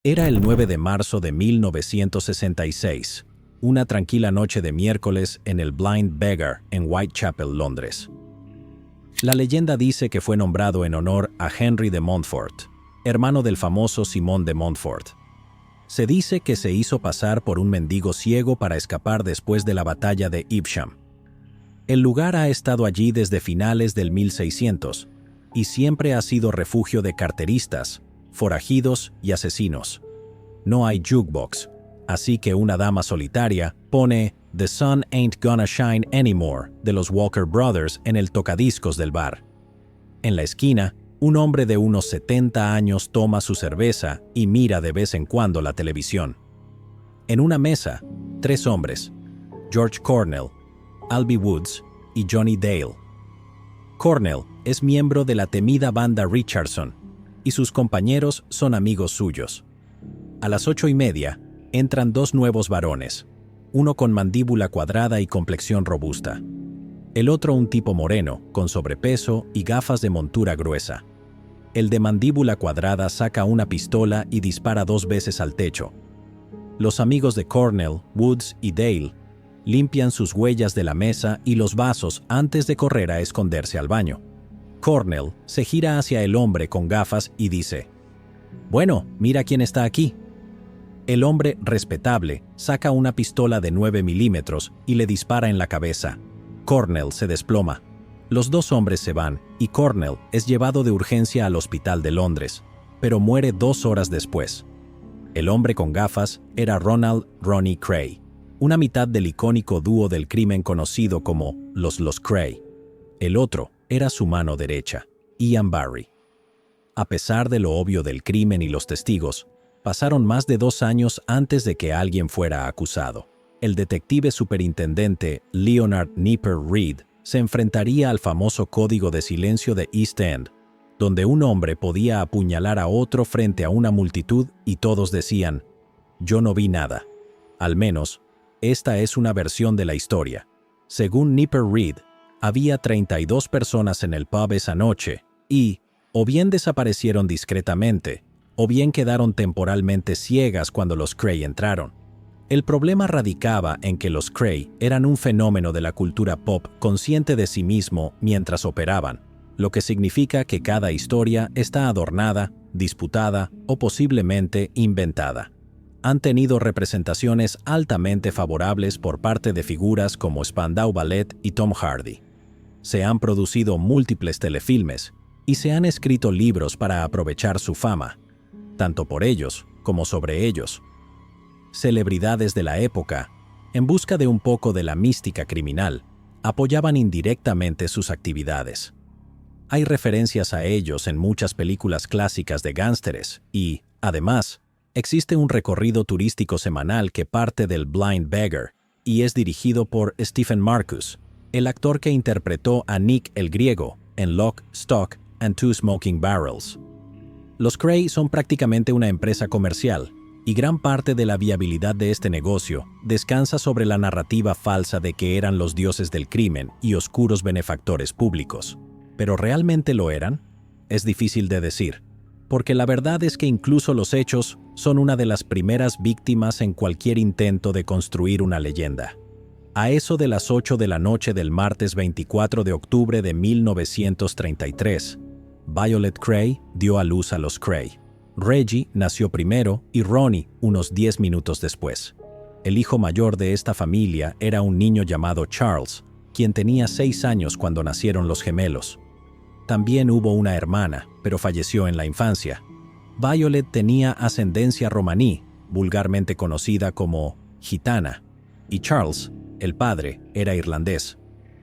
Era el 9 de marzo de 1966, una tranquila noche de miércoles en el Blind Beggar en Whitechapel, Londres. La leyenda dice que fue nombrado en honor a Henry de Montfort, hermano del famoso Simón de Montfort. Se dice que se hizo pasar por un mendigo ciego para escapar después de la batalla de Evesham. El lugar ha estado allí desde finales del 1600 y siempre ha sido refugio de carteristas, forajidos y asesinos. No hay jukebox, así que una dama solitaria pone The Sun Ain't Gonna Shine Anymore de los Walker Brothers en el tocadiscos del bar. En la esquina, un hombre de unos 70 años toma su cerveza y mira de vez en cuando la televisión. En una mesa, 3 hombres, George Cornell, Albie Woods y Johnny Dale. Cornell es miembro de la temida banda Richardson y sus compañeros son amigos suyos. A las 8:30 entran 2 nuevos varones, uno con mandíbula cuadrada y complexión robusta. El otro un tipo moreno, con sobrepeso y gafas de montura gruesa. El de mandíbula cuadrada saca una pistola y dispara 2 veces al techo. Los amigos de Cornell, Woods y Dale limpian sus huellas de la mesa y los vasos antes de correr a esconderse al baño. Cornell se gira hacia el hombre con gafas y dice: «Bueno, mira quién está aquí». El hombre respetable saca una pistola de 9 milímetros y le dispara en la cabeza. Cornell se desploma. Los 2 hombres se van y Cornell es llevado de urgencia al hospital de Londres, pero muere 2 horas después. El hombre con gafas era Ronald Ronnie Kray, una mitad del icónico dúo del crimen conocido como los Kray. El otro era su mano derecha, Ian Barry. A pesar de lo obvio del crimen y los testigos, pasaron más de 2 años antes de que alguien fuera acusado. El detective superintendente Leonard Nipper Reed se enfrentaría al famoso código de silencio de East End, donde un hombre podía apuñalar a otro frente a una multitud y todos decían: «Yo no vi nada». Al menos, esta es una versión de la historia. Según Nipper Reed, había 32 personas en el pub esa noche y, o bien desaparecieron discretamente, o bien quedaron temporalmente ciegas cuando los Kray entraron. El problema radicaba en que los Kray eran un fenómeno de la cultura pop consciente de sí mismo mientras operaban, lo que significa que cada historia está adornada, disputada o posiblemente inventada. Han tenido representaciones altamente favorables por parte de figuras como Spandau Ballet y Tom Hardy. Se han producido múltiples telefilmes y se han escrito libros para aprovechar su fama, tanto por ellos como sobre ellos. Celebridades de la época, en busca de un poco de la mística criminal, apoyaban indirectamente sus actividades. Hay referencias a ellos en muchas películas clásicas de gángsteres y, además, existe un recorrido turístico semanal que parte del Blind Beggar y es dirigido por Stephen Marcus, el actor que interpretó a Nick el Griego en Lock, Stock and Two Smoking Barrels. Los Kray son prácticamente una empresa comercial, y gran parte de la viabilidad de este negocio descansa sobre la narrativa falsa de que eran los dioses del crimen y oscuros benefactores públicos. ¿Pero realmente lo eran? Es difícil de decir, porque la verdad es que incluso los hechos son una de las primeras víctimas en cualquier intento de construir una leyenda. A eso de las 8 de la noche del martes 24 de octubre de 1933, Violet Kray dio a luz a los Kray. Reggie nació primero y Ronnie unos 10 minutos después. El hijo mayor de esta familia era un niño llamado Charles, quien tenía 6 años cuando nacieron los gemelos. También hubo una hermana, pero falleció en la infancia. Violet tenía ascendencia romaní, vulgarmente conocida como gitana, y Charles, el padre, era irlandés.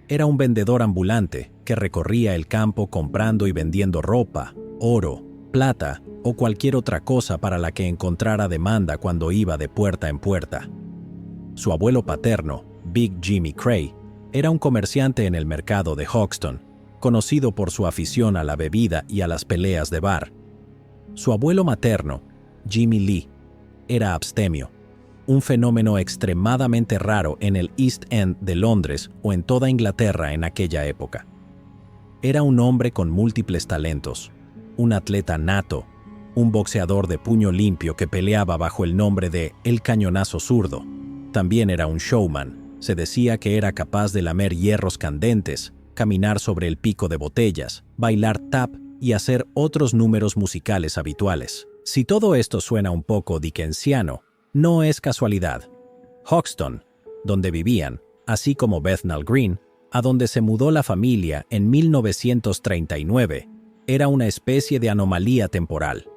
Era un vendedor ambulante que recorría el campo comprando y vendiendo ropa, oro, plata o cualquier otra cosa para la que encontrara demanda cuando iba de puerta en puerta. Su abuelo paterno, Big Jimmy Kray, era un comerciante en el mercado de Hoxton, conocido por su afición a la bebida y a las peleas de bar. Su abuelo materno, Jimmy Lee, era abstemio, un fenómeno extremadamente raro en el East End de Londres o en toda Inglaterra en aquella época. Era un hombre con múltiples talentos, un atleta nato, un boxeador de puño limpio que peleaba bajo el nombre de El Cañonazo Zurdo. También era un showman. Se decía que era capaz de lamer hierros candentes, caminar sobre el pico de botellas, bailar tap y hacer otros números musicales habituales. Si todo esto suena un poco dickensiano, no es casualidad. Hoxton, donde vivían, así como Bethnal Green, a donde se mudó la familia en 1939, era una especie de anomalía temporal,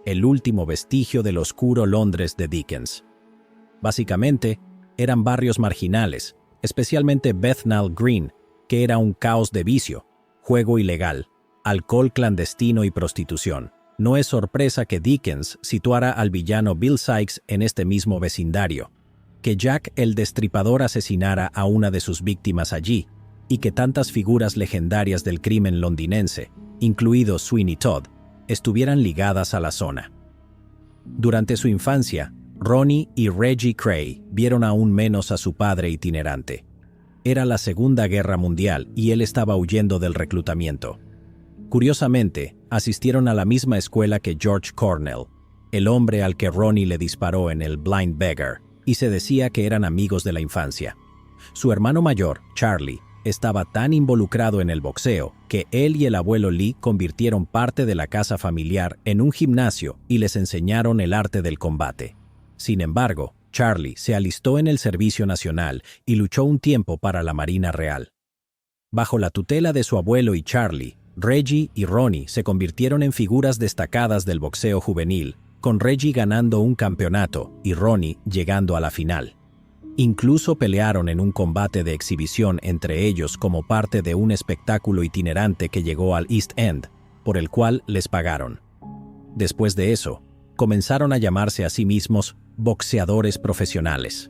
el último vestigio del oscuro Londres de Dickens. Básicamente, eran barrios marginales, especialmente Bethnal Green, que era un caos de vicio, juego ilegal, alcohol clandestino y prostitución. No es sorpresa que Dickens situara al villano Bill Sikes en este mismo vecindario, que Jack el Destripador asesinara a una de sus víctimas allí, y que tantas figuras legendarias del crimen londinense, incluido Sweeney Todd, estuvieran ligadas a la zona. Durante su infancia, Ronnie y Reggie Cray vieron aún menos a su padre itinerante. Era la Segunda Guerra Mundial y él estaba huyendo del reclutamiento. Curiosamente, asistieron a la misma escuela que George Cornell, el hombre al que Ronnie le disparó en el Blind Beggar, y se decía que eran amigos de la infancia. Su hermano mayor, Charlie, estaba tan involucrado en el boxeo que él y el abuelo Lee convirtieron parte de la casa familiar en un gimnasio y les enseñaron el arte del combate. Sin embargo, Charlie se alistó en el Servicio Nacional y luchó un tiempo para la Marina Real. Bajo la tutela de su abuelo y Charlie, Reggie y Ronnie se convirtieron en figuras destacadas del boxeo juvenil, con Reggie ganando un campeonato y Ronnie llegando a la final. Incluso pelearon en un combate de exhibición entre ellos como parte de un espectáculo itinerante que llegó al East End, por el cual les pagaron. Después de eso, comenzaron a llamarse a sí mismos boxeadores profesionales.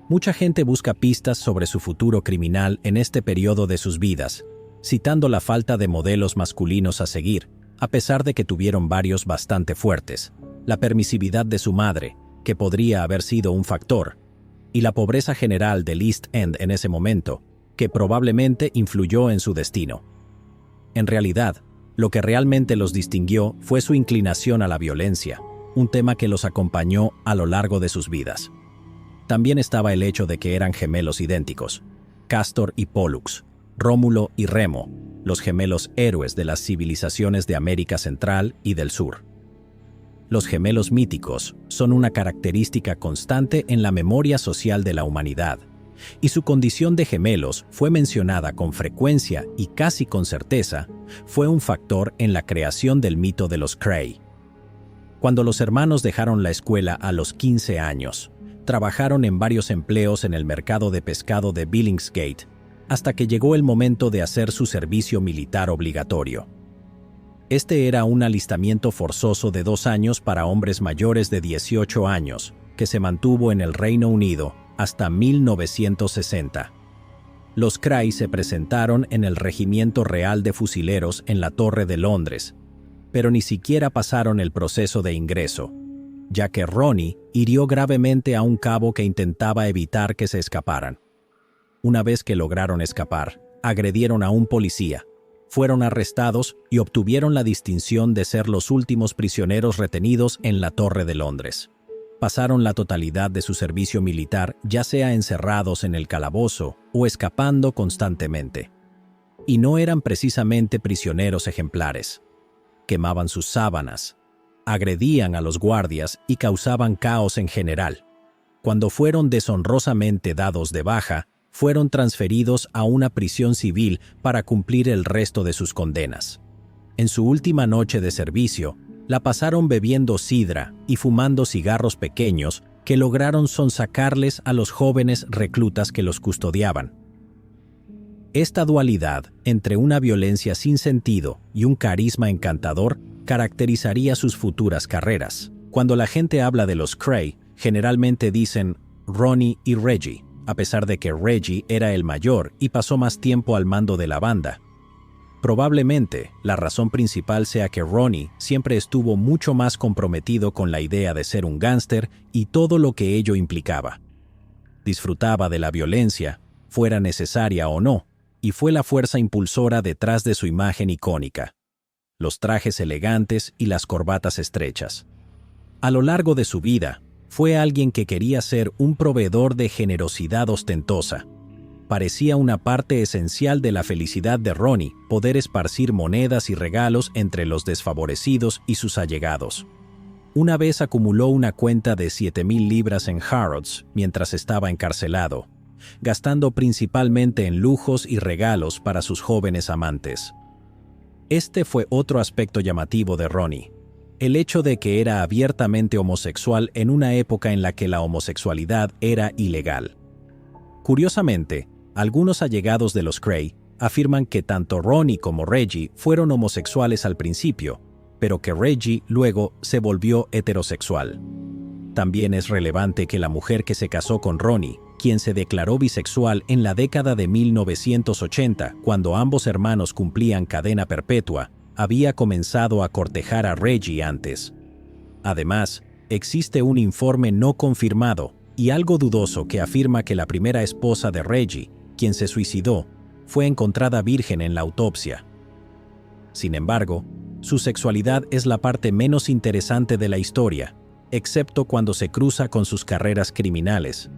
Mucha gente busca pistas sobre su futuro criminal en este periodo de sus vidas, citando la falta de modelos masculinos a seguir, a pesar de que tuvieron varios bastante fuertes, la permisividad de su madre, que podría haber sido un factor, y la pobreza general del East End en ese momento, que probablemente influyó en su destino. En realidad, lo que realmente los distinguió fue su inclinación a la violencia, un tema que los acompañó a lo largo de sus vidas. También estaba el hecho de que eran gemelos idénticos, Castor y Pollux, Rómulo y Remo, los gemelos héroes de las civilizaciones de América Central y del Sur. Los gemelos míticos son una característica constante en la memoria social de la humanidad, y su condición de gemelos fue mencionada con frecuencia y casi con certeza fue un factor en la creación del mito de los Cray. Cuando los hermanos dejaron la escuela a los 15 años, trabajaron en varios empleos en el mercado de pescado de Billingsgate, hasta que llegó el momento de hacer su servicio militar obligatorio. Este era un alistamiento forzoso de 2 años para hombres mayores de 18 años, que se mantuvo en el Reino Unido hasta 1960. Los Cray se presentaron en el Regimiento Real de Fusileros en la Torre de Londres, pero ni siquiera pasaron el proceso de ingreso, ya que Ronnie hirió gravemente a un cabo que intentaba evitar que se escaparan. Una vez que lograron escapar, agredieron a un policía, fueron arrestados y obtuvieron la distinción de ser los últimos prisioneros retenidos en la Torre de Londres. Pasaron la totalidad de su servicio militar ya sea encerrados en el calabozo o escapando constantemente. Y no eran precisamente prisioneros ejemplares. Quemaban sus sábanas, agredían a los guardias y causaban caos en general. Cuando fueron deshonrosamente dados de baja, fueron transferidos a una prisión civil para cumplir el resto de sus condenas. En su última noche de servicio, la pasaron bebiendo sidra y fumando cigarros pequeños que lograron sonsacarles a los jóvenes reclutas que los custodiaban. Esta dualidad entre una violencia sin sentido y un carisma encantador caracterizaría sus futuras carreras. Cuando la gente habla de los Cray, generalmente dicen Ronnie y Reggie, a pesar de que Reggie era el mayor y pasó más tiempo al mando de la banda. Probablemente, la razón principal sea que Ronnie siempre estuvo mucho más comprometido con la idea de ser un gángster y todo lo que ello implicaba. Disfrutaba de la violencia, fuera necesaria o no, y fue la fuerza impulsora detrás de su imagen icónica. los trajes elegantes y las corbatas estrechas. A lo largo de su vida, fue alguien que quería ser un proveedor de generosidad ostentosa. Parecía una parte esencial de la felicidad de Ronnie poder esparcir monedas y regalos entre los desfavorecidos y sus allegados. Una vez acumuló una cuenta de 7,000 libras en Harrods mientras estaba encarcelado, gastando principalmente en lujos y regalos para sus jóvenes amantes. Este fue otro aspecto llamativo de Ronnie, el hecho de que era abiertamente homosexual en una época en la que la homosexualidad era ilegal. Curiosamente, algunos allegados de los Kray afirman que tanto Ronnie como Reggie fueron homosexuales al principio, pero que Reggie luego se volvió heterosexual. También es relevante que la mujer que se casó con Ronnie, quien se declaró bisexual en la década de 1980, cuando ambos hermanos cumplían cadena perpetua, había comenzado a cortejar a Reggie antes. Además, existe un informe no confirmado y algo dudoso que afirma que la primera esposa de Reggie, quien se suicidó, fue encontrada virgen en la autopsia. Sin embargo, su sexualidad es la parte menos interesante de la historia, excepto cuando se cruza con sus carreras criminales.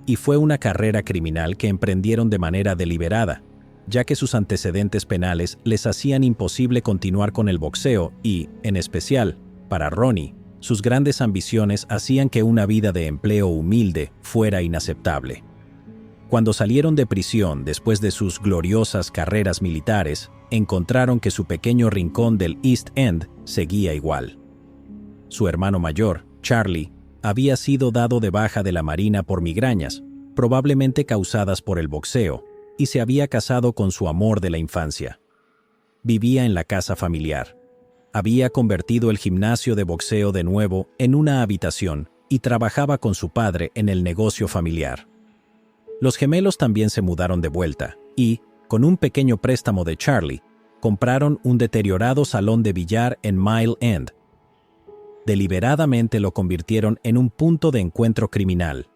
Y fue una carrera criminal que emprendieron de manera deliberada, ya que sus antecedentes penales les hacían imposible continuar con el boxeo y, en especial, para Ronnie, sus grandes ambiciones hacían que una vida de empleo humilde fuera inaceptable. Cuando salieron de prisión después de sus gloriosas carreras militares, encontraron que su pequeño rincón del East End seguía igual. Su hermano mayor, Charlie, había sido dado de baja de la marina por migrañas, probablemente causadas por el boxeo, y se había casado con su amor de la infancia. Vivía en la casa familiar. Había convertido el gimnasio de boxeo de nuevo en una habitación y trabajaba con su padre en el negocio familiar. Los gemelos también se mudaron de vuelta y, con un pequeño préstamo de Charlie, compraron un deteriorado salón de billar en Mile End. Deliberadamente lo convirtieron en un punto de encuentro criminal.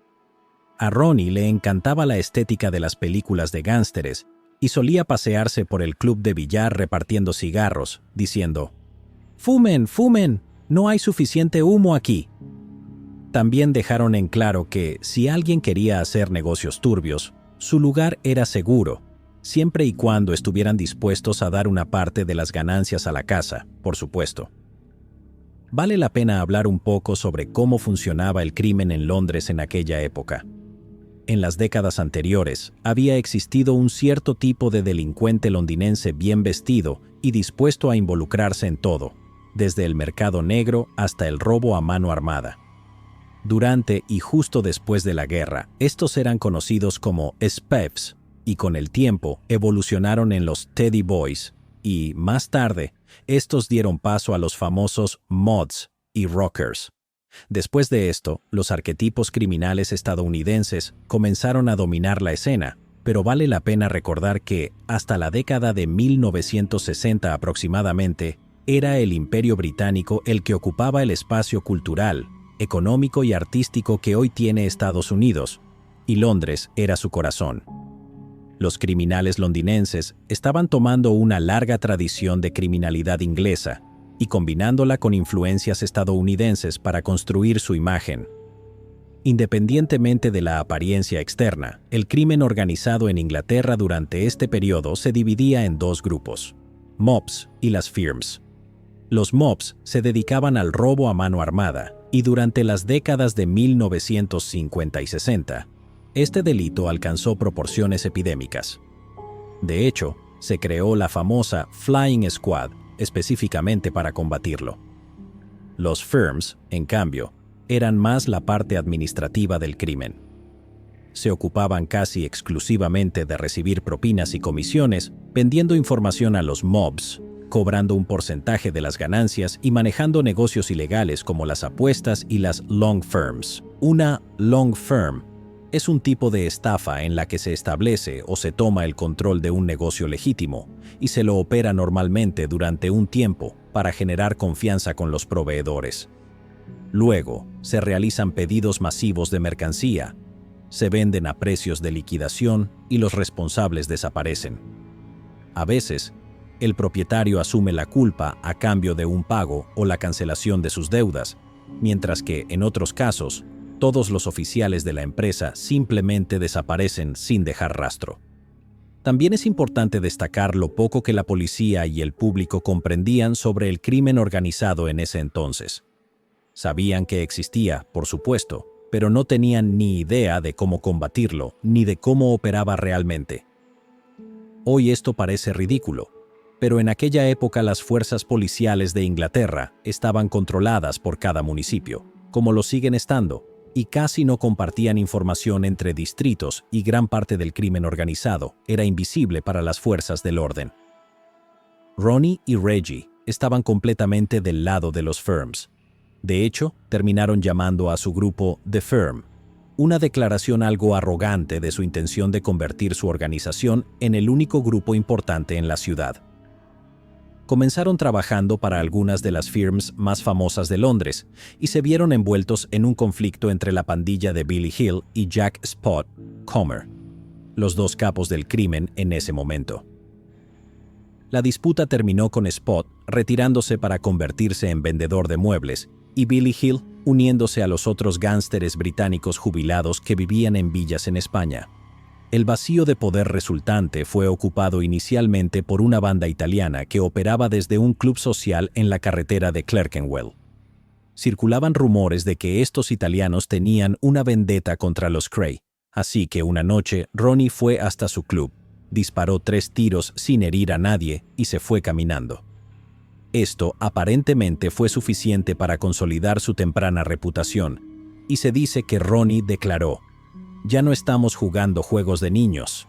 A Ronnie le encantaba la estética de las películas de gángsteres y solía pasearse por el club de billar repartiendo cigarros, diciendo: «¡Fumen, fumen! No hay suficiente humo aquí». También dejaron en claro que, si alguien quería hacer negocios turbios, su lugar era seguro, siempre y cuando estuvieran dispuestos a dar una parte de las ganancias a la casa, por supuesto. Vale la pena hablar un poco sobre cómo funcionaba el crimen en Londres en aquella época. En las décadas anteriores, había existido un cierto tipo de delincuente londinense bien vestido y dispuesto a involucrarse en todo, desde el mercado negro hasta el robo a mano armada. Durante y justo después de la guerra, estos eran conocidos como Spevs, y con el tiempo evolucionaron en los Teddy Boys, y, más tarde, estos dieron paso a los famosos Mods y Rockers. Después de esto, los arquetipos criminales estadounidenses comenzaron a dominar la escena, pero vale la pena recordar que, hasta la década de 1960 aproximadamente, era el Imperio Británico el que ocupaba el espacio cultural, económico y artístico que hoy tiene Estados Unidos, y Londres era su corazón. Los criminales londinenses estaban tomando una larga tradición de criminalidad inglesa y combinándola con influencias estadounidenses para construir su imagen. Independientemente de la apariencia externa, el crimen organizado en Inglaterra durante este periodo se dividía en dos grupos: mobs y las firms. Los mobs se dedicaban al robo a mano armada, y durante las décadas de 1950 y 60, este delito alcanzó proporciones epidémicas. De hecho, se creó la famosa Flying Squad específicamente para combatirlo. Los firms, en cambio, eran más la parte administrativa del crimen. Se ocupaban casi exclusivamente de recibir propinas y comisiones, vendiendo información a los mobs, cobrando un porcentaje de las ganancias y manejando negocios ilegales como las apuestas y las long firms. Una long firm es un tipo de estafa en la que se establece o se toma el control de un negocio legítimo y se lo opera normalmente durante un tiempo para generar confianza con los proveedores. Luego, se realizan pedidos masivos de mercancía, se venden a precios de liquidación y los responsables desaparecen. A veces, el propietario asume la culpa a cambio de un pago o la cancelación de sus deudas, mientras que, en otros casos, todos los oficiales de la empresa simplemente desaparecen sin dejar rastro. También es importante destacar lo poco que la policía y el público comprendían sobre el crimen organizado en ese entonces. Sabían que existía, por supuesto, pero no tenían ni idea de cómo combatirlo, ni de cómo operaba realmente. Hoy esto parece ridículo, pero en aquella época las fuerzas policiales de Inglaterra estaban controladas por cada municipio, como lo siguen estando, y casi no compartían información entre distritos y gran parte del crimen organizado era invisible para las fuerzas del orden. Ronnie y Reggie estaban completamente del lado de los Firms. De hecho, terminaron llamando a su grupo The Firm, una declaración algo arrogante de su intención de convertir su organización en el único grupo importante en la ciudad. Comenzaron trabajando para algunas de las firms más famosas de Londres y se vieron envueltos en un conflicto entre la pandilla de Billy Hill y Jack Spot Comer, los dos capos del crimen en ese momento. La disputa terminó con Spot retirándose para convertirse en vendedor de muebles y Billy Hill uniéndose a los otros gángsteres británicos jubilados que vivían en villas en España. El vacío de poder resultante fue ocupado inicialmente por una banda italiana que operaba desde un club social en la carretera de Clerkenwell. Circulaban rumores de que estos italianos tenían una vendetta contra los Cray, así que una noche Ronnie fue hasta su club, disparó 3 tiros sin herir a nadie y se fue caminando. Esto aparentemente fue suficiente para consolidar su temprana reputación, y se dice que Ronnie declaró: «Ya no estamos jugando juegos de niños».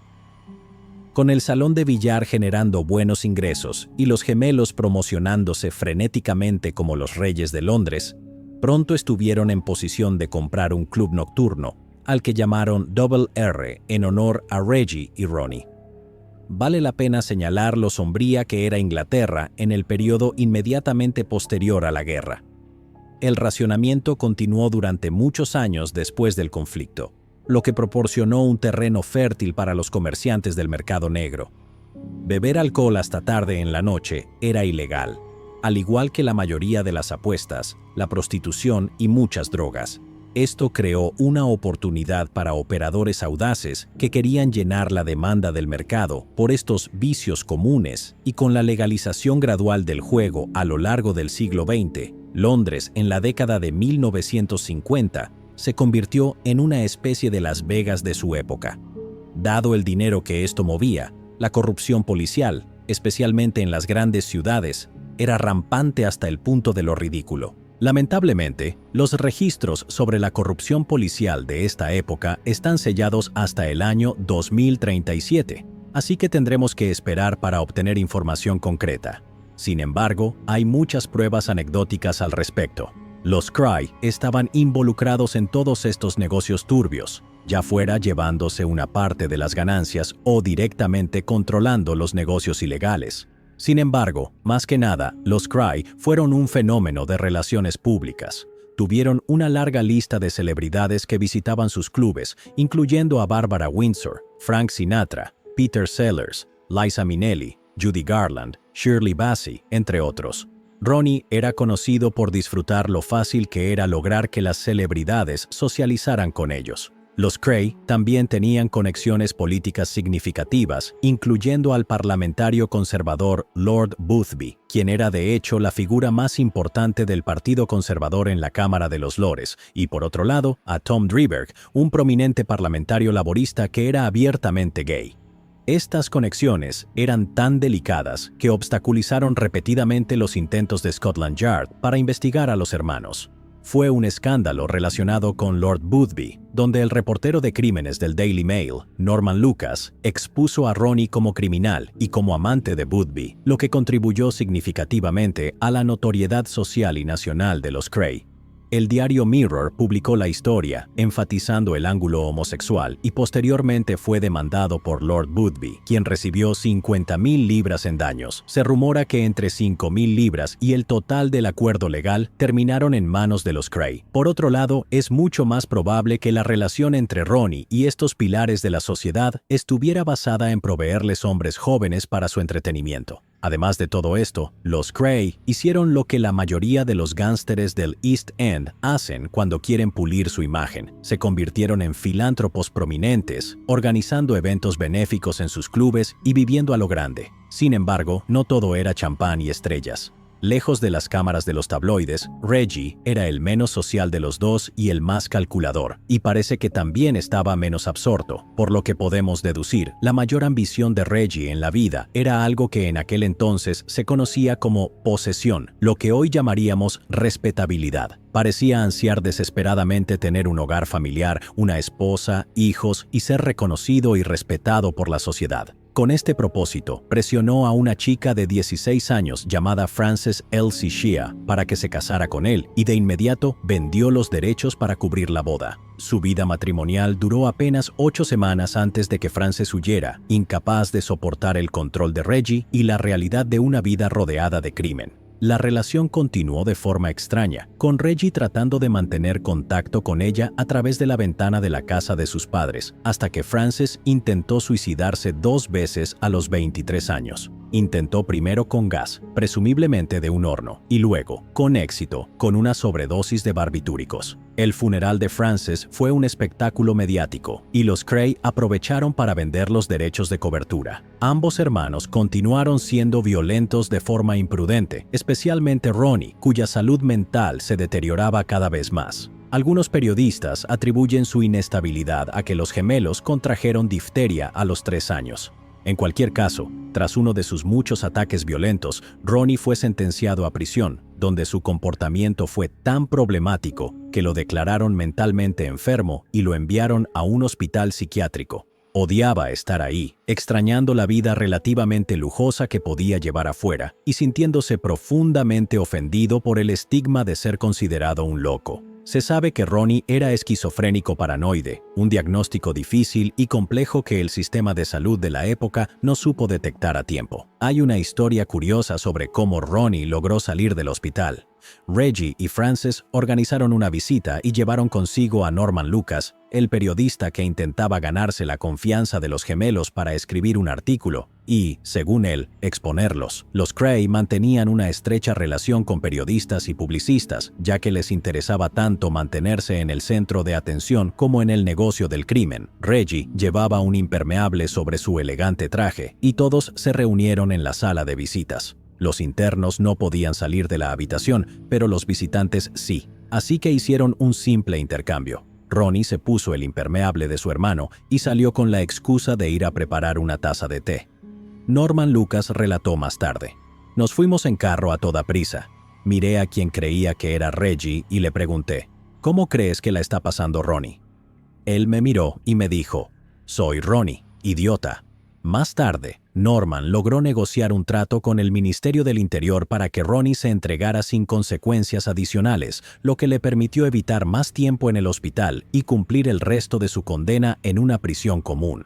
Con el salón de billar generando buenos ingresos y los gemelos promocionándose frenéticamente como los reyes de Londres, pronto estuvieron en posición de comprar un club nocturno, al que llamaron Double R en honor a Reggie y Ronnie. Vale la pena señalar lo sombría que era Inglaterra en el periodo inmediatamente posterior a la guerra. El racionamiento continuó durante muchos años después del conflicto, lo que proporcionó un terreno fértil para los comerciantes del mercado negro. Beber alcohol hasta tarde en la noche era ilegal, al igual que la mayoría de las apuestas, la prostitución y muchas drogas. Esto creó una oportunidad para operadores audaces que querían llenar la demanda del mercado por estos vicios comunes, y con la legalización gradual del juego a lo largo del siglo XX, Londres en la década de 1950 se convirtió en una especie de Las Vegas de su época. Dado el dinero que esto movía, la corrupción policial, especialmente en las grandes ciudades, era rampante hasta el punto de lo ridículo. Lamentablemente, los registros sobre la corrupción policial de esta época están sellados hasta el año 2037, así que tendremos que esperar para obtener información concreta. Sin embargo, hay muchas pruebas anecdóticas al respecto. Los Cray estaban involucrados en todos estos negocios turbios, ya fuera llevándose una parte de las ganancias o directamente controlando los negocios ilegales. Sin embargo, más que nada, los Cray fueron un fenómeno de relaciones públicas. Tuvieron una larga lista de celebridades que visitaban sus clubes, incluyendo a Barbara Windsor, Frank Sinatra, Peter Sellers, Liza Minnelli, Judy Garland, Shirley Bassey, entre otros. Ronnie era conocido por disfrutar lo fácil que era lograr que las celebridades socializaran con ellos. Los Cray también tenían conexiones políticas significativas, incluyendo al parlamentario conservador Lord Boothby, quien era de hecho la figura más importante del Partido Conservador en la Cámara de los Lores, y por otro lado, a Tom Driberg, un prominente parlamentario laborista que era abiertamente gay. Estas conexiones eran tan delicadas que obstaculizaron repetidamente los intentos de Scotland Yard para investigar a los hermanos. Fue un escándalo relacionado con Lord Boothby, donde el reportero de crímenes del Daily Mail, Norman Lucas, expuso a Ronnie como criminal y como amante de Boothby, lo que contribuyó significativamente a la notoriedad social y nacional de los Cray. El diario Mirror publicó la historia, enfatizando el ángulo homosexual, y posteriormente fue demandado por Lord Boothby, quien recibió 50.000 libras en daños. Se rumora que entre 5.000 libras y el total del acuerdo legal terminaron en manos de los Cray. Por otro lado, es mucho más probable que la relación entre Ronnie y estos pilares de la sociedad estuviera basada en proveerles hombres jóvenes para su entretenimiento. Además de todo esto, los Cray hicieron lo que la mayoría de los gángsteres del East End hacen cuando quieren pulir su imagen. Se convirtieron en filántropos prominentes, organizando eventos benéficos en sus clubes y viviendo a lo grande. Sin embargo, no todo era champán y estrellas. Lejos de las cámaras de los tabloides, Reggie era el menos social de los dos y el más calculador, y parece que también estaba menos absorto, por lo que podemos deducir, la mayor ambición de Reggie en la vida era algo que en aquel entonces se conocía como posesión, lo que hoy llamaríamos respetabilidad. Parecía ansiar desesperadamente tener un hogar familiar, una esposa, hijos y ser reconocido y respetado por la sociedad. Con este propósito, presionó a una chica de 16 años llamada Frances Elsie Shea para que se casara con él y de inmediato vendió los derechos para cubrir la boda. Su vida matrimonial duró apenas 8 semanas antes de que Frances huyera, incapaz de soportar el control de Reggie y la realidad de una vida rodeada de crimen. La relación continuó de forma extraña, con Reggie tratando de mantener contacto con ella a través de la ventana de la casa de sus padres, hasta que Frances intentó suicidarse 2 veces a los 23 años. Intentó primero con gas, presumiblemente de un horno, y luego, con éxito, con una sobredosis de barbitúricos. El funeral de Frances fue un espectáculo mediático, y los Cray aprovecharon para vender los derechos de cobertura. Ambos hermanos continuaron siendo violentos de forma imprudente, especialmente Ronnie, cuya salud mental se deterioraba cada vez más. Algunos periodistas atribuyen su inestabilidad a que los gemelos contrajeron difteria a los 3 años. En cualquier caso, tras uno de sus muchos ataques violentos, Ronnie fue sentenciado a prisión, donde su comportamiento fue tan problemático que lo declararon mentalmente enfermo y lo enviaron a un hospital psiquiátrico. Odiaba estar ahí, extrañando la vida relativamente lujosa que podía llevar afuera y sintiéndose profundamente ofendido por el estigma de ser considerado un loco. Se sabe que Ronnie era esquizofrénico paranoide, un diagnóstico difícil y complejo que el sistema de salud de la época no supo detectar a tiempo. Hay una historia curiosa sobre cómo Ronnie logró salir del hospital. Reggie y Frances organizaron una visita y llevaron consigo a Norman Lucas, el periodista que intentaba ganarse la confianza de los gemelos para escribir un artículo y, según él, exponerlos. Los Cray mantenían una estrecha relación con periodistas y publicistas, ya que les interesaba tanto mantenerse en el centro de atención como en el negocio del crimen. Reggie llevaba un impermeable sobre su elegante traje y todos se reunieron en la sala de visitas. Los internos no podían salir de la habitación, pero los visitantes sí, así que hicieron un simple intercambio. Ronnie se puso el impermeable de su hermano y salió con la excusa de ir a preparar una taza de té. Norman Lucas relató más tarde: "Nos fuimos en carro a toda prisa. Miré a quien creía que era Reggie y le pregunté, ¿cómo crees que la está pasando Ronnie? Él me miró y me dijo, soy Ronnie, idiota. Más tarde, Norman logró negociar un trato con el Ministerio del Interior para que Ronnie se entregara sin consecuencias adicionales, lo que le permitió evitar más tiempo en el hospital y cumplir el resto de su condena en una prisión común.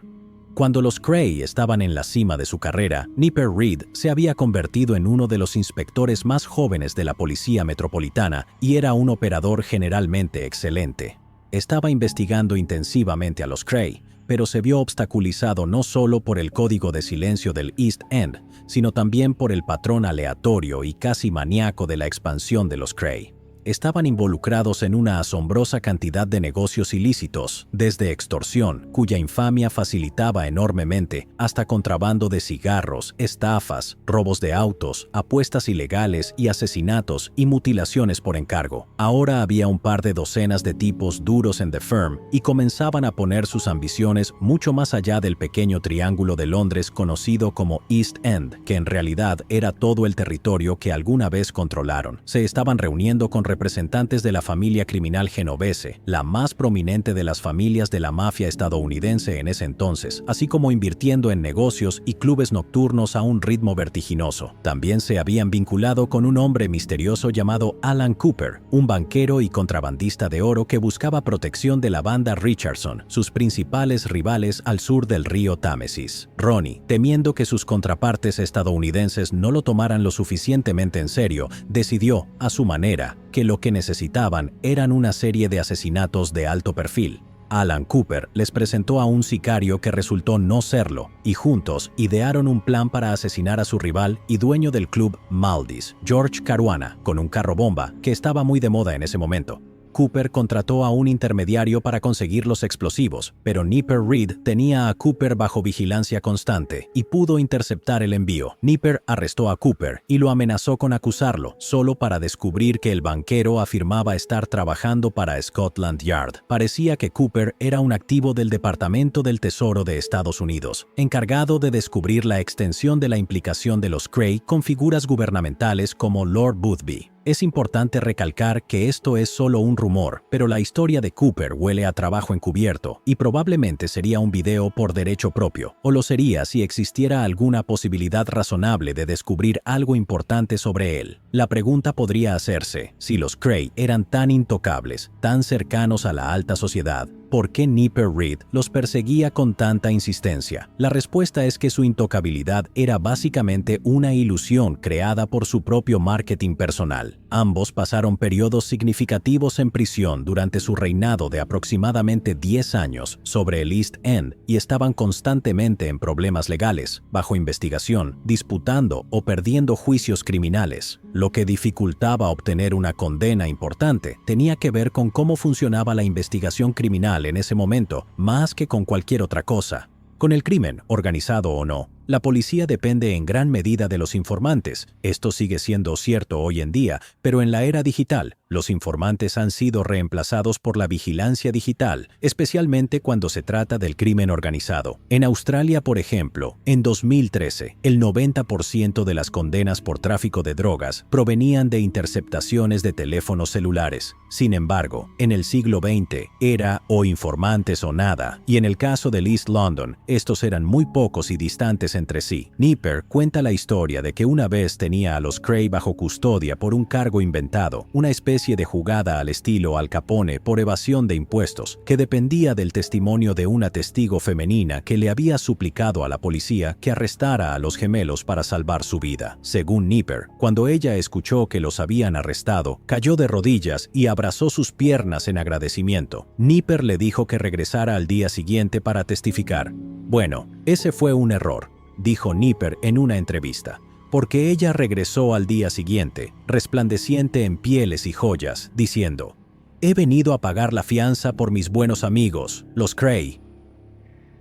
Cuando los Cray estaban en la cima de su carrera, Nipper Reed se había convertido en uno de los inspectores más jóvenes de la Policía Metropolitana y era un operador generalmente excelente. Estaba investigando intensivamente a los Cray, pero se vio obstaculizado no solo por el código de silencio del East End, sino también por el patrón aleatorio y casi maníaco de la expansión de los Cray. Estaban involucrados en una asombrosa cantidad de negocios ilícitos, desde extorsión, cuya infamia facilitaba enormemente, hasta contrabando de cigarros, estafas, robos de autos, apuestas ilegales y asesinatos y mutilaciones por encargo. Ahora había un par de docenas de tipos duros en The Firm y comenzaban a poner sus ambiciones mucho más allá del pequeño triángulo de Londres conocido como East End, que en realidad era todo el territorio que alguna vez controlaron. Se estaban reuniendo con representantes de la familia criminal genovese, la más prominente de las familias de la mafia estadounidense en ese entonces, así como invirtiendo en negocios y clubes nocturnos a un ritmo vertiginoso. También se habían vinculado con un hombre misterioso llamado Alan Cooper, un banquero y contrabandista de oro que buscaba protección de la banda Richardson, sus principales rivales al sur del río Támesis. Ronnie, temiendo que sus contrapartes estadounidenses no lo tomaran lo suficientemente en serio, decidió, a su manera, que lo que necesitaban eran una serie de asesinatos de alto perfil. Alan Cooper les presentó a un sicario que resultó no serlo, y juntos idearon un plan para asesinar a su rival y dueño del club Maldi's, George Caruana, con un carro bomba que estaba muy de moda en ese momento. Cooper contrató a un intermediario para conseguir los explosivos, pero Nipper Reed tenía a Cooper bajo vigilancia constante y pudo interceptar el envío. Nipper arrestó a Cooper y lo amenazó con acusarlo, solo para descubrir que el banquero afirmaba estar trabajando para Scotland Yard. Parecía que Cooper era un activo del Departamento del Tesoro de Estados Unidos, encargado de descubrir la extensión de la implicación de los Cray con figuras gubernamentales como Lord Boothby. Es importante recalcar que esto es solo un rumor, pero la historia de Cooper huele a trabajo encubierto y probablemente sería un video por derecho propio, o lo sería si existiera alguna posibilidad razonable de descubrir algo importante sobre él. La pregunta podría hacerse, si los Cray eran tan intocables, tan cercanos a la alta sociedad, ¿por qué Nipper Reed los perseguía con tanta insistencia? La respuesta es que su intocabilidad era básicamente una ilusión creada por su propio marketing personal. Ambos pasaron periodos significativos en prisión durante su reinado de aproximadamente 10 años sobre el East End y estaban constantemente en problemas legales, bajo investigación, disputando o perdiendo juicios criminales. Lo que dificultaba obtener una condena importante tenía que ver con cómo funcionaba la investigación criminal en ese momento, más que con cualquier otra cosa. Con el crimen, organizado o no, la policía depende en gran medida de los informantes. Esto sigue siendo cierto hoy en día, pero en la era digital, los informantes han sido reemplazados por la vigilancia digital, especialmente cuando se trata del crimen organizado. En Australia, por ejemplo, en 2013, el 90% de las condenas por tráfico de drogas provenían de interceptaciones de teléfonos celulares. Sin embargo, en el siglo XX era o informantes o nada, y en el caso del East London, estos eran muy pocos y distantes entre sí. Nipper cuenta la historia de que una vez tenía a los Cray bajo custodia por un cargo inventado, una especie de jugada al estilo Al Capone por evasión de impuestos, que dependía del testimonio de una testigo femenina que le había suplicado a la policía que arrestara a los gemelos para salvar su vida. Según Nipper, cuando ella escuchó que los habían arrestado, cayó de rodillas y abrazó sus piernas en agradecimiento. Nipper le dijo que regresara al día siguiente para testificar. Bueno, ese fue un error, dijo Nipper en una entrevista, porque ella regresó al día siguiente, resplandeciente en pieles y joyas, diciendo: «He venido a pagar la fianza por mis buenos amigos, los Cray».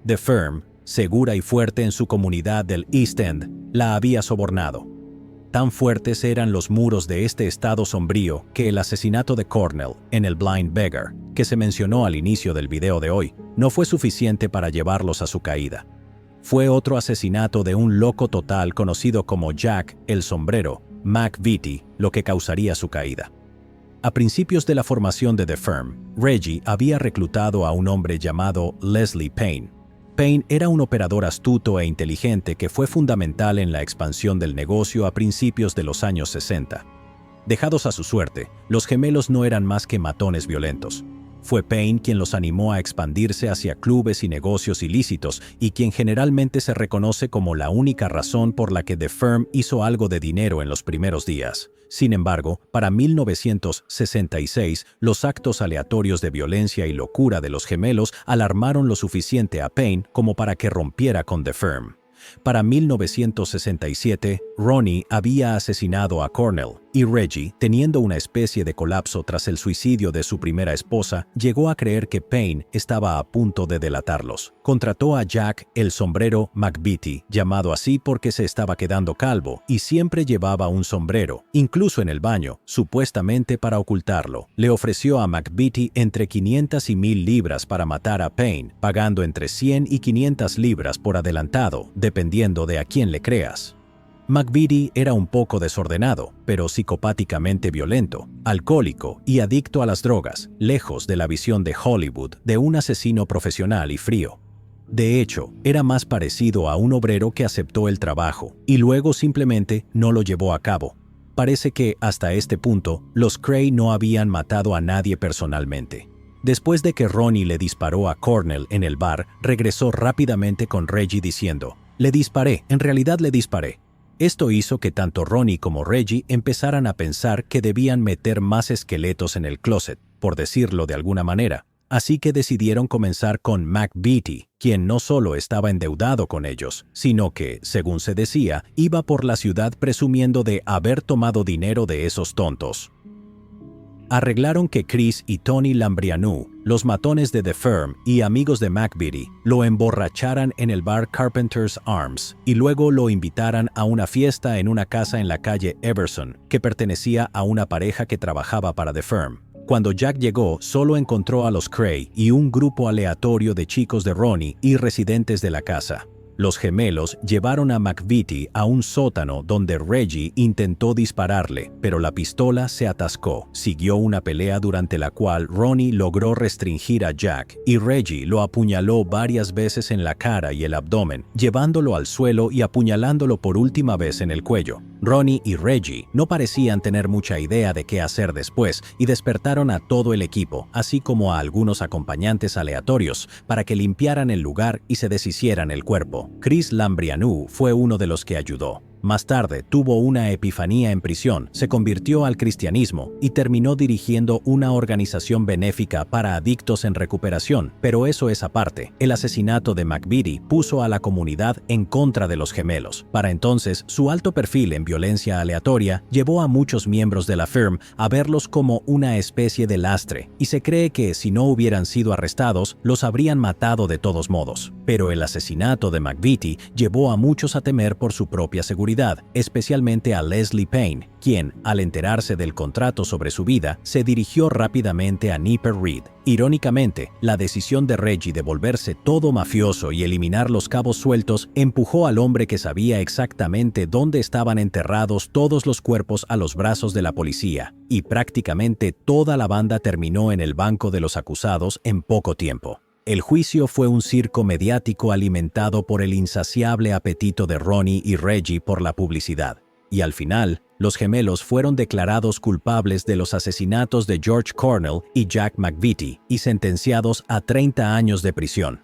The Firm, segura y fuerte en su comunidad del East End, la había sobornado. Tan fuertes eran los muros de este estado sombrío que el asesinato de Cornell en el Blind Beggar, que se mencionó al inicio del video de hoy, no fue suficiente para llevarlos a su caída. Fue otro asesinato de un loco total conocido como Jack el Sombrero, McVitie, lo que causaría su caída. A principios de la formación de The Firm, Reggie había reclutado a un hombre llamado Leslie Payne. Payne era un operador astuto e inteligente que fue fundamental en la expansión del negocio a principios de los años 60. Dejados a su suerte, los gemelos no eran más que matones violentos. Fue Payne quien los animó a expandirse hacia clubes y negocios ilícitos y quien generalmente se reconoce como la única razón por la que The Firm hizo algo de dinero en los primeros días. Sin embargo, para 1966, los actos aleatorios de violencia y locura de los gemelos alarmaron lo suficiente a Payne como para que rompiera con The Firm. Para 1967, Ronnie había asesinado a Cornell, y Reggie, teniendo una especie de colapso tras el suicidio de su primera esposa, llegó a creer que Payne estaba a punto de delatarlos. Contrató a Jack el Sombrero McVitie, llamado así porque se estaba quedando calvo y siempre llevaba un sombrero, incluso en el baño, supuestamente para ocultarlo. Le ofreció a McVitie entre 500 y 1000 libras para matar a Payne, pagando entre 100 y 500 libras por adelantado, dependiendo de a quién le creas. McVitie era un poco desordenado, pero psicopáticamente violento, alcohólico y adicto a las drogas, lejos de la visión de Hollywood de un asesino profesional y frío. De hecho, era más parecido a un obrero que aceptó el trabajo y luego simplemente no lo llevó a cabo. Parece que, hasta este punto, los Cray no habían matado a nadie personalmente. Después de que Ronnie le disparó a Cornell en el bar, regresó rápidamente con Reggie diciendo: «Le disparé, en realidad le disparé». Esto hizo que tanto Ronnie como Reggie empezaran a pensar que debían meter más esqueletos en el closet, por decirlo de alguna manera. Así que decidieron comenzar con McVitie, quien no solo estaba endeudado con ellos, sino que, según se decía, iba por la ciudad presumiendo de haber tomado dinero de esos tontos. Arreglaron que Chris y Tony Lambrianou, los matones de The Firm y amigos de McVitie, lo emborracharan en el bar Carpenter's Arms y luego lo invitaran a una fiesta en una casa en la calle Everson, que pertenecía a una pareja que trabajaba para The Firm. Cuando Jack llegó, solo encontró a los Cray y un grupo aleatorio de chicos de Ronnie y residentes de la casa. Los gemelos llevaron a McVitie a un sótano donde Reggie intentó dispararle, pero la pistola se atascó. Siguió una pelea durante la cual Ronnie logró restringir a Jack y Reggie lo apuñaló varias veces en la cara y el abdomen, llevándolo al suelo y apuñalándolo por última vez en el cuello. Ronnie y Reggie no parecían tener mucha idea de qué hacer después y despertaron a todo el equipo, así como a algunos acompañantes aleatorios, para que limpiaran el lugar y se deshicieran el cuerpo. Chris Lambrianou fue uno de los que ayudó. Más tarde tuvo una epifanía en prisión, se convirtió al cristianismo y terminó dirigiendo una organización benéfica para adictos en recuperación, pero eso es aparte. El asesinato de McVitie puso a la comunidad en contra de los gemelos. Para entonces, su alto perfil en violencia aleatoria llevó a muchos miembros de la Firm a verlos como una especie de lastre, y se cree que si no hubieran sido arrestados, los habrían matado de todos modos. Pero el asesinato de McVitie llevó a muchos a temer por su propia seguridad, especialmente a Leslie Payne, quien, al enterarse del contrato sobre su vida, se dirigió rápidamente a Nipper Reed. Irónicamente, la decisión de Reggie de volverse todo mafioso y eliminar los cabos sueltos empujó al hombre que sabía exactamente dónde estaban enterrados todos los cuerpos a los brazos de la policía, y prácticamente toda la banda terminó en el banco de los acusados en poco tiempo. El juicio fue un circo mediático alimentado por el insaciable apetito de Ronnie y Reggie por la publicidad. Y al final, los gemelos fueron declarados culpables de los asesinatos de George Cornell y Jack McVitie y sentenciados a 30 años de prisión.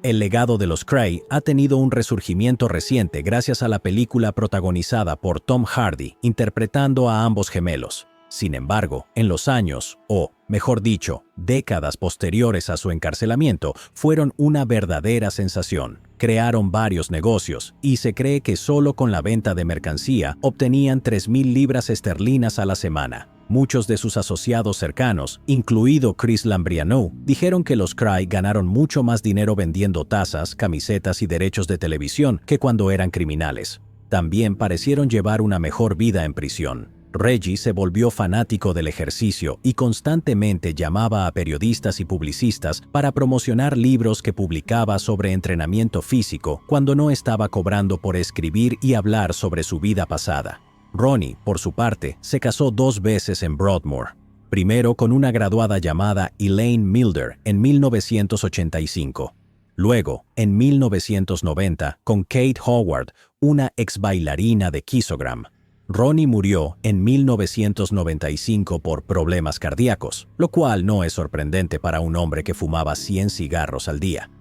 El legado de los Cray ha tenido un resurgimiento reciente gracias a la película protagonizada por Tom Hardy interpretando a ambos gemelos. Sin embargo, en los años, o mejor dicho, décadas posteriores a su encarcelamiento, fueron una verdadera sensación. Crearon varios negocios y se cree que solo con la venta de mercancía obtenían 3,000 libras esterlinas a la semana. Muchos de sus asociados cercanos, incluido Chris Lambrianou, dijeron que los Cray ganaron mucho más dinero vendiendo tazas, camisetas y derechos de televisión que cuando eran criminales. También parecieron llevar una mejor vida en prisión. Reggie se volvió fanático del ejercicio y constantemente llamaba a periodistas y publicistas para promocionar libros que publicaba sobre entrenamiento físico cuando no estaba cobrando por escribir y hablar sobre su vida pasada. Ronnie, por su parte, se casó 2 veces en Broadmoor. Primero con una graduada llamada Elaine Milder en 1985. Luego, en 1990, con Kate Howard, una ex bailarina de Kissogram. Ronnie murió en 1995 por problemas cardíacos, lo cual no es sorprendente para un hombre que fumaba 100 cigarros al día.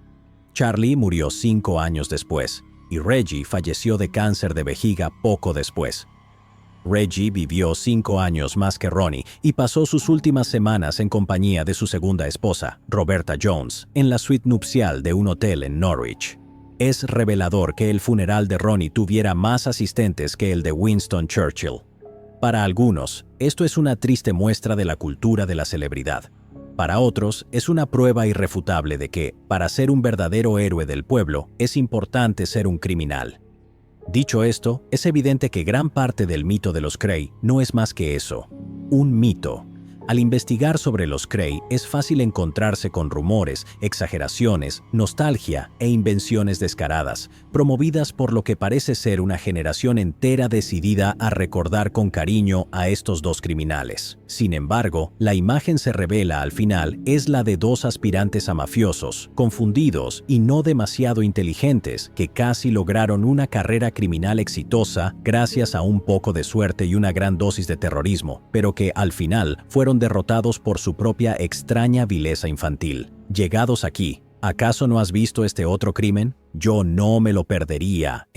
Charlie murió 5 años después, y Reggie falleció de cáncer de vejiga poco después. Reggie vivió 5 años más que Ronnie y pasó sus últimas semanas en compañía de su segunda esposa, Roberta Jones, en la suite nupcial de un hotel en Norwich. Es revelador que el funeral de Ronnie tuviera más asistentes que el de Winston Churchill. Para algunos, esto es una triste muestra de la cultura de la celebridad. Para otros, es una prueba irrefutable de que, para ser un verdadero héroe del pueblo, es importante ser un criminal. Dicho esto, es evidente que gran parte del mito de los Cray no es más que eso, un mito. Al investigar sobre los Cray, es fácil encontrarse con rumores, exageraciones, nostalgia e invenciones descaradas, promovidas por lo que parece ser una generación entera decidida a recordar con cariño a estos dos criminales. Sin embargo, la imagen se revela al final es la de 2 aspirantes a mafiosos, confundidos y no demasiado inteligentes, que casi lograron una carrera criminal exitosa gracias a un poco de suerte y una gran dosis de terrorismo, pero que al final fueron derrotados por su propia extraña vileza infantil. Llegados aquí, ¿acaso no has visto este otro crimen? Yo no me lo perdería,